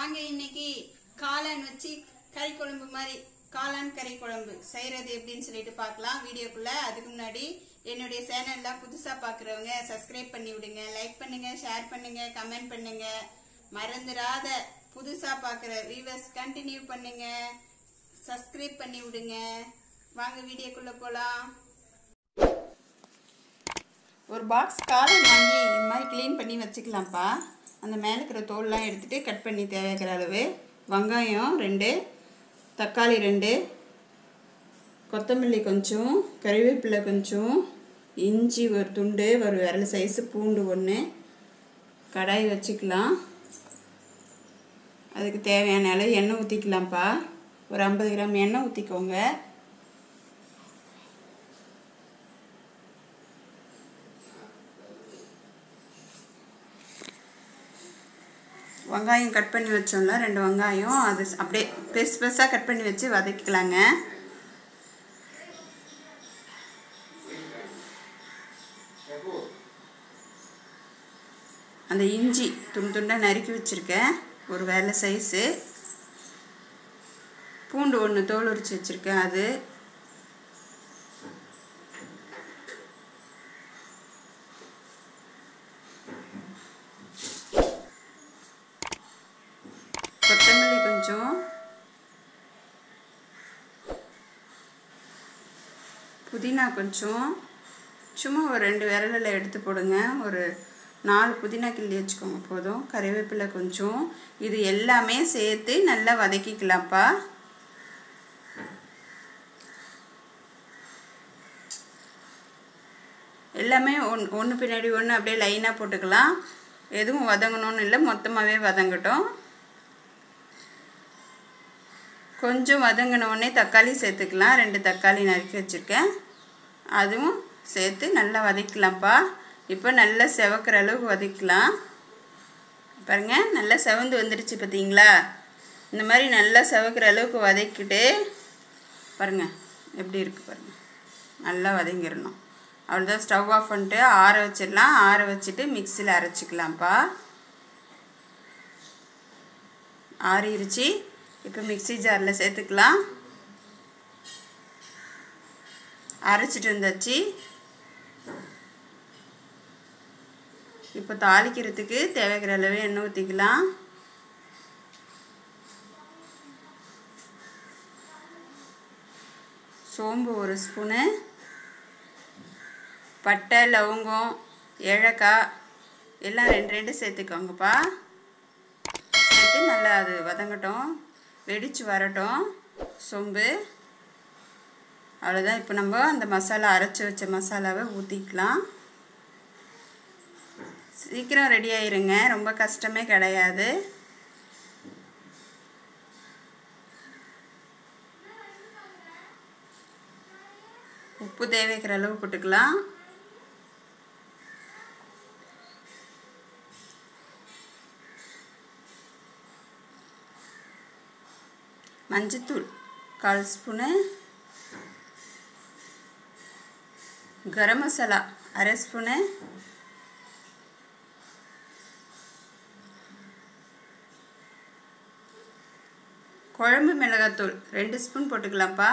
வாங்க இன்னைக்கு காளான் வச்சு கறி குழம்பு மாதிரி காளான் கறி குழம்பு செய்யறது எப்படின்னு சொல்லிட்டு பார்க்கலாம் வீடியோக்குள்ள. அதுக்கு முன்னாடி என்னுடைய சேனல்ல புதுசா பாக்குறவங்க சப்ஸ்கிரைப் பண்ணி விடுங்க, லைக் பண்ணுங்க, ஷேர் பண்ணுங்க, கமெண்ட் பண்ணுங்க. மறந்துடாத புதுசா பாக்குற வியூவர்ஸ் கண்டினியூ பண்ணுங்க, சப்ஸ்கிரைப் பண்ணி விடுங்க. வாங்க வீடியோக்குள்ள போலாம். ஒரு பாக்ஸ் காளான் வாங்கி இந்த மாதிரி க்ளீன் பண்ணி வச்சுக்கலாம்ப்பா. அந்த மேலே இருக்கிற தோல்லாம் எடுத்துகிட்டு கட் பண்ணி தேவைக்கிற அளவு வெங்காயம் 2, தக்காளி 2, கொத்தமல்லி கொஞ்சம், கறிவேப்பிலை கொஞ்சம், இஞ்சி ஒரு துண்டு, ஒரு விரல் சைஸு பூண்டு 1, கடாய் வச்சுக்கலாம். அதுக்கு தேவையான அளவு எண்ணெய் ஊற்றிக்கலாம்ப்பா. ஒரு 50 கிராம் எண்ணெய் ஊற்றிக்கோங்க. வெங்காயம் கட் பண்ணி வச்சோம்ல 2 வெங்காயம், அது அப்படியே பெருசாக கட் பண்ணி வச்சு வதக்கிக்கலாங்க. அந்த இஞ்சி துண்டாக நறுக்கி வச்சுருக்கேன், ஒரு வேலை சைஸு. பூண்டு 1 தோல் உரிச்சு வச்சுருக்கேன், அது. கொத்தமல்லி கொஞ்சம், புதினா கொஞ்சம், சும்மா ஒரு 2 விரலில் எடுத்து போடுங்க. ஒரு 4 புதினா கிள்ளி வச்சுக்கோங்க போதும். கறிவேப்பிலை கொஞ்சம். இது எல்லாமே சேர்த்து நல்லா வதக்கிக்கலாம்ப்பா. எல்லாமே ஒன்று பின்னாடி ஒன்று அப்படியே லைனாக போட்டுக்கலாம். எதுவும் வதங்கணும்னு இல்லை, மொத்தமாகவே வதங்கட்டும். கொஞ்சம் வதங்கினோடனே தக்காளி சேர்த்துக்கலாம். 2 தக்காளி நறுக்கி வச்சுருக்கேன், அதுவும் சேர்த்து நல்லா வதக்கலாம்ப்பா. இப்போ நல்லா செவக்கிற அளவுக்கு வதக்கலாம். பாருங்கள், நல்லா செவந்து வந்துடுச்சு பார்த்தீங்களா? இந்த மாதிரி நல்லா செவக்கிற அளவுக்கு வதக்கிட்டு பாருங்கள் எப்படி இருக்குது பாருங்கள். நல்லா வதங்கிடணும். அவ்வளோதான். ஸ்டவ் ஆஃப் பண்ணிட்டு ஆற வச்சிடலாம். ஆற வச்சுட்டு மிக்சியில் அரைச்சிக்கலாம்ப்பா. ஆறிடுச்சு. இப்போ மிக்சி ஜாரில் சேர்த்துக்கலாம். அரைச்சிட்டு வந்தாச்சு. இப்போ தாளிக்கிறதுக்கு தேவைக்கிற அளவு எண்ணெய் ஊற்றிக்கலாம். சோம்பு 1 ஸ்பூனு, பட்டை, லவங்கம், ஏலக்காய் எல்லாம் 2 சேர்த்துக்கோங்கப்பா. சேர்த்து நல்லா அது வதங்கட்டும், வெடித்து வரட்டும் சோம்பு. அவ்வளோதான். இப்போ நம்ம அந்த மசாலா அரைச்சி வச்ச மசாலாவை ஊற்றிக்கலாம். சீக்கிரம் ரெடி ஆயிருங்க, ரொம்ப கஷ்டமே கிடையாது. உப்பு தேவைக்கிற அளவு போட்டுக்கலாம். மஞ்சத்தூள் 1/4 ஸ்பூனு, கரம் மசாலா 1/2 ஸ்பூனு, குழம்பு மிளகாத்தூள் 2 ஸ்பூன் போட்டுக்கலாம்ப்பா.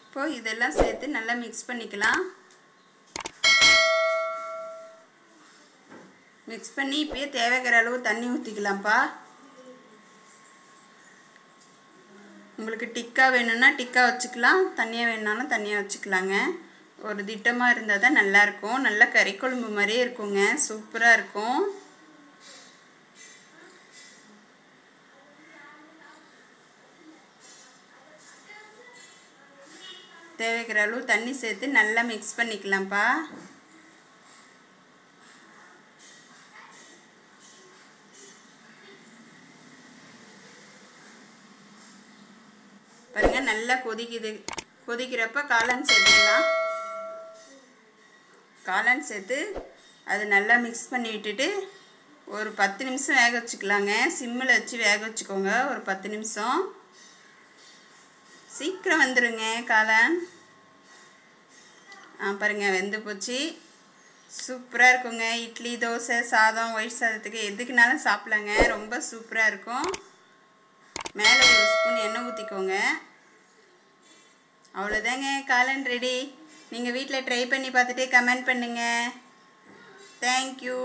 இப்போது இதெல்லாம் சேர்த்து நல்லா மிக்ஸ் பண்ணிக்கலாம். மிக்ஸ் பண்ணி இப்போயே தேவைக்கிற அளவு தண்ணி ஊற்றிக்கலாம்ப்பா. உங்களுக்கு டிக்கா வேணும்னா டிக்கா வச்சுக்கலாம், தண்ணியாக வேணுனாலும் தண்ணியாக வச்சுக்கலாங்க. ஒரு திட்டமாக இருந்தால் தான் நல்லாயிருக்கும். நல்லா கறி குழம்பு மாதிரியே இருக்குங்க, சூப்பராக இருக்கும். தேவைக்கிற அளவு தண்ணி சேர்த்து நல்லா மிக்ஸ் பண்ணிக்கலாம்ப்பா. பாருங்கள், நல்லா கொதிக்குது. கொதிக்கிறப்ப காளான் சேர்த்துக்கலாம். காளான் சேர்த்து அது நல்லா மிக்ஸ் பண்ணி விட்டுட்டு ஒரு 10 நிமிஷம் வேக வச்சுக்கலாங்க. சிம்மில் வச்சு வேக வச்சுக்கோங்க ஒரு 10 நிமிஷம். சீக்கிரம் வந்துடுங்க காளான். பாருங்கள் வெந்து போச்சு. சூப்பராக இருக்குங்க. இட்லி, தோசை, சாதம், ஒயிட் சாதத்துக்கு எதுக்குனாலும் சாப்பிட்லாங்க. ரொம்ப சூப்பராக இருக்கும். மேலே ஒரு ஸ்பூன் எண்ணெய் ஊற்றிக்கோங்க. அவ்வளோதாங்க, காளான் ரெடி. நீங்கள் வீட்டில் ட்ரை பண்ணி பார்த்துட்டு கமெண்ட் பண்ணுங்கள். தேங்க்யூ.